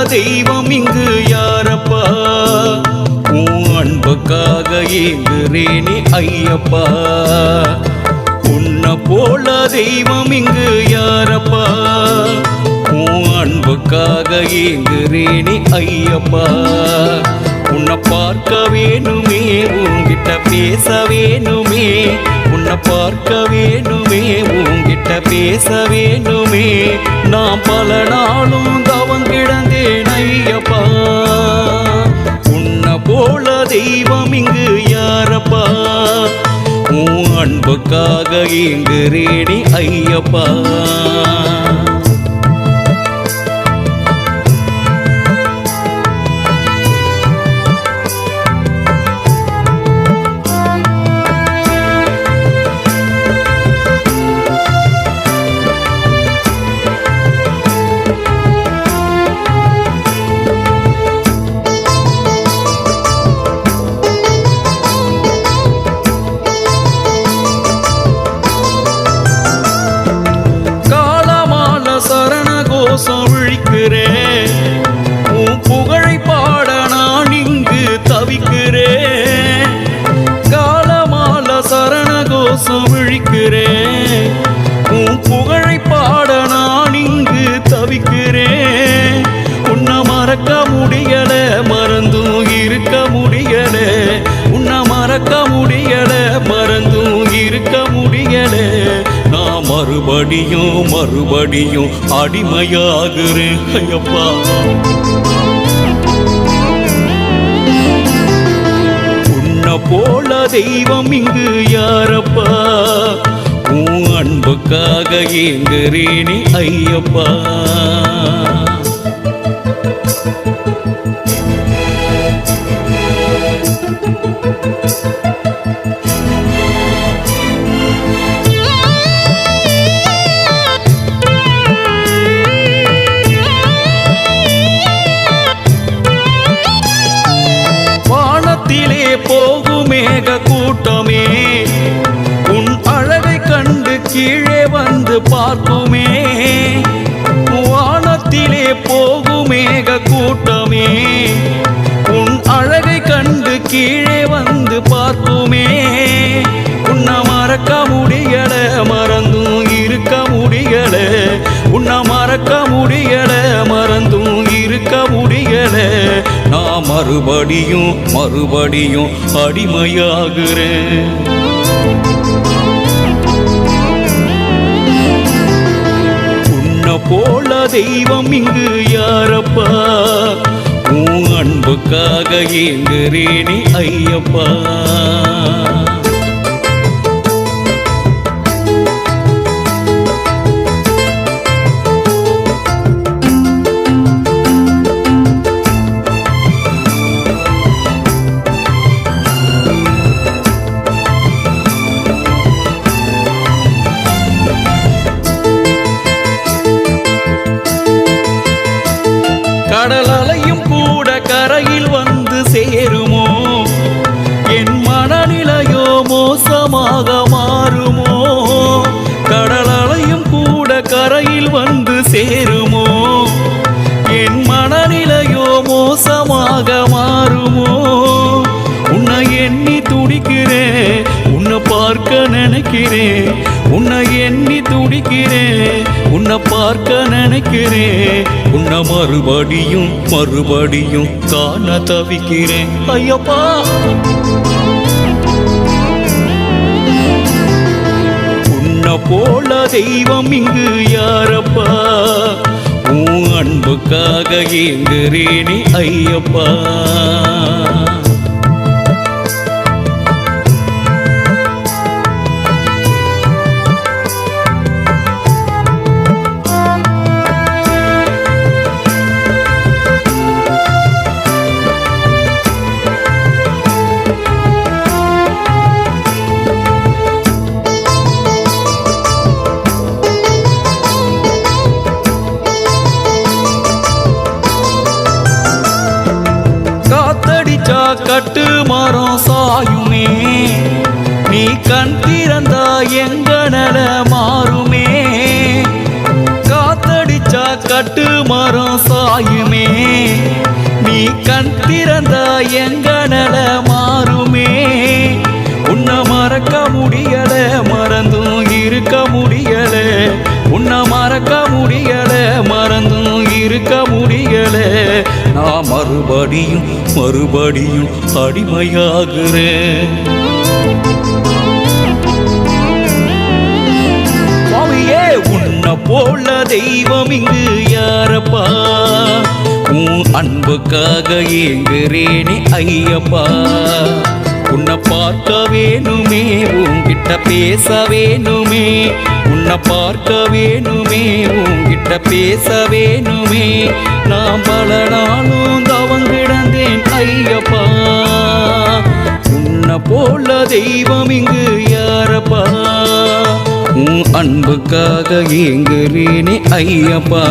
தெய்வம் இங்கு யாரப்பா உன் அன்புக்காக ஏங்குறேனே ஐயப்பா உன்னை போல தெய்வம் இங்கு யாரப்பா உன் அன்புக்காக ஏங்குறேனே ஐயப்பா உன்னை பார்க்க வேணுமே உன்கிட்ட பேச வேணுமே உன்னை பார்க்க வேணுமே உன்கிட்ட பேச வேணுமே நான் பல நாளும் தவம் கிடந்தேன் ஐயப்பா உன்னை போல தெய்வம் இங்கு யாரப்பா உன் அன்புக்காக ஏங்குறேனே ஐயப்பா விழிக்கிறேன் உன் புகழை பாட நான் இங்கு தவிக்கிறேன் காலமால சரண கோஷம் விழிக்கிறேன் உன் புகழை பாட நான் இங்கு தவிக்கிறேன் உன்னை மறக்க முடியல மறந்தும் இருக்க முடியல உன்னை மறக்க முடியல மறந்தும் இருக்க முடியல நான் மறுபடியும் அடிமையாகிறேன் ஐயப்பா உன்னை போல தெய்வம் இங்கு யாரப்பா உன் அன்புக்காக ஏங்குறேனே ஐயப்பா போகுமேக கூட்டமே உன் அழகை கண்டு கீழே வந்து பார்க்குமே வானத்திலே போகுமேக கூட்டமே உன் அழகை கண்டு கீழே வந்து பார்க்குமே உன்னை மறக்க முடியல மறந்தும் இருக்க முடியல உன்னை மறக்க முடியல மறந்தும் இருக்க முடியல நான் மறுபடியும் அடிமையாகிறேன் உன்னை போல தெய்வம் இங்கு யாரப்பா உன் அன்புக்காக ஏங்குறேனே ஐயப்பா கடல் அலையும் கூட கரையில் வந்து சேருமோ என் மனநிலையோ மோசமாக மாறுமோ கடல் அலையும் கூட கரையில் வந்து சேருமோ என் மனநிலையோ மோசமாக மாறுமோ உன்னை எண்ணி துடிக்கிறேன் உன்னை பார்க்க நினைக்கிறேன் உன்னை எண்ணி துடிக்கிறேன் உன்னை பார்க்க நினைக்கிறேன் உன்னை மறுபடியும் காண தவிக்கிறேன் ஐயப்பா உன்னை போல தெய்வம் இங்கு யாரப்பா உன் அன்புக்காக ஏங்குறேனே ஐயப்பா கட்டு மரம் சாயுமே நீ கண் திறந்தா எங்க நல மாறுமே காத்தடிச்சா கட்டு மரம் சாயுமே திறந்தா எங்கனல மாறுமே. உன்னை மறக்க முடியல, மறந்தும் இருக்க முடியல. உன்னை மறக்க முடியல, மறந்தும் இருக்க முடியல. நான் மறுபடியும் மறுபடியும் அடிமையாகிறேன். சுவாமியே, உன்னை போல தெய்வம் இங்கு யாரப்பா? உன் அன்புக்காக ஏங்குறேனே ஐயப்பா. உன்னை பார்க்க வேணுமே, உன்கிட்ட பேச வேணுமே. உன்னை பார்க்க வேணுமே, உன்கிட்ட பேச வேணுமே. நான் பல நாளும் தவம் கிடந்தேன் ஐயப்பா. உன்னை போல தெய்வம் இங்கு யாரப்பா? உன் அன்புக்காக ஏங்குறேனே ஐயப்பா.